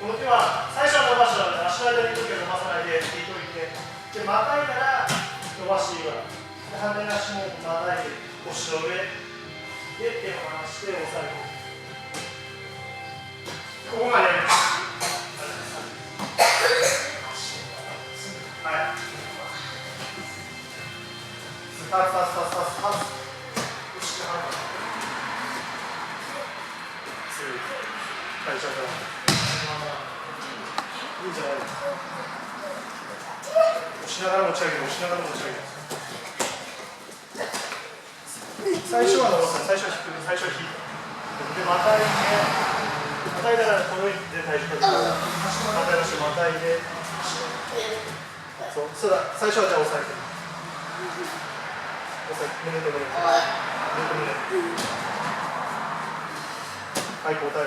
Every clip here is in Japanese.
この手は最初は伸ばしたので足の間にいる時は伸ばさないで引いといて、でまたいだら伸ばしていいわ。反対の足もまたいで腰の上で手を離して押さえる。ここまでやります。はい。立つ。会社からいいんじゃないですか。押しながら持ち上げる、押しながら持ち上げる。最初は伸ばす、最初は低く、最初は低い。で、またいで、またいだらこのように体重かける。またいだし、またいで。そうだ、最初はじゃあ押さえて。押さえて、胸と胸。胸と胸。はい、交代。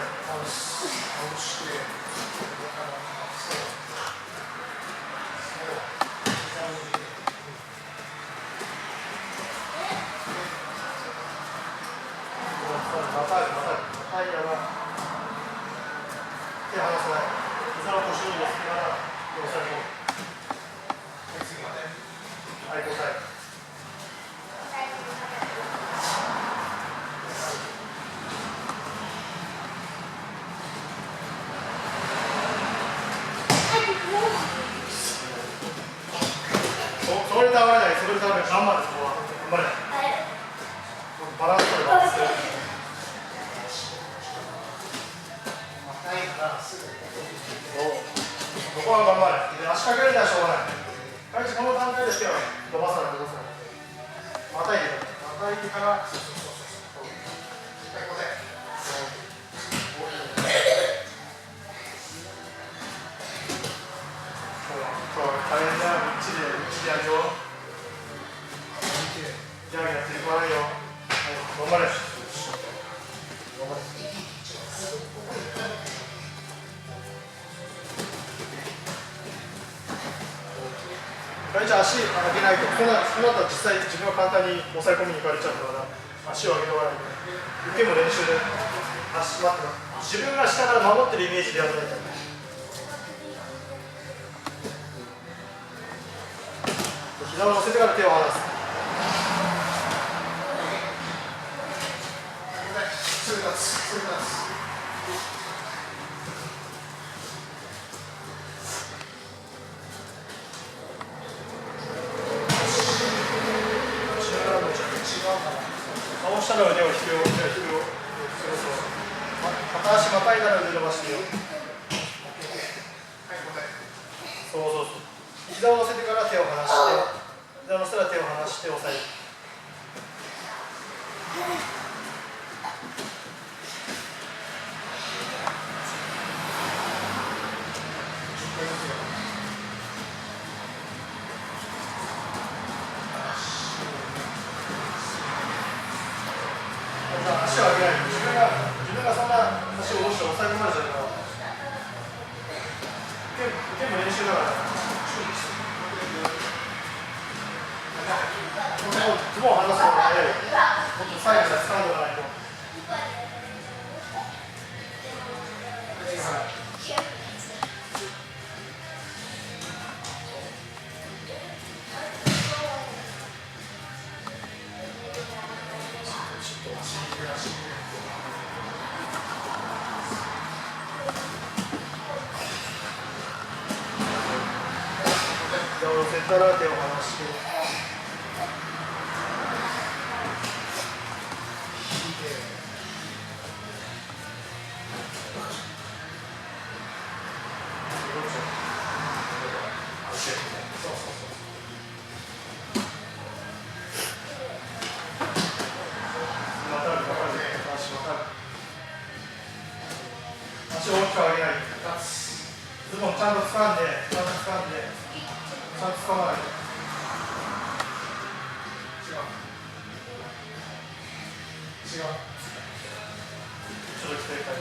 はい、やばい。手離さない。膝の腰に乗せながら押さえ込む。はい、交代。それで倒れない、それで倒れない。頑張れ、そこは。頑張れ。バランス取れば。ここは頑張れ。足かけるのはしょうがない。この段階で手を伸ばさない、伸ばさない。またいで、またいでから。大変だよ、みっちりやるよ。ギャーギャーついてこないよ。頑張れ。じゃあ足上げないと、この後は実際自分は簡単に抑え込みに行かれちゃうから足を上げておかないと。受けも練習で足待って自分が下から守ってるイメージでやらないと。膝を乗せてから手を離す。倒したら腕を引くよ、腕を引くよ。片足またいだら腕伸ばしてよ。そう。膝を乗せてから手を離して、膝を乗せたら手を離して押さえる。足を上げない。自分がそんな足を下ろして抑え込まれちゃうから。受けも練習だから。ズボンを離すのが早い。もっと最後まで掴んでおかないと。膝を寄せたら手を離して。足を大きく上げない。ズボンちゃんと掴んで、ちゃんと掴まない。違う。ちょっと期待変えて。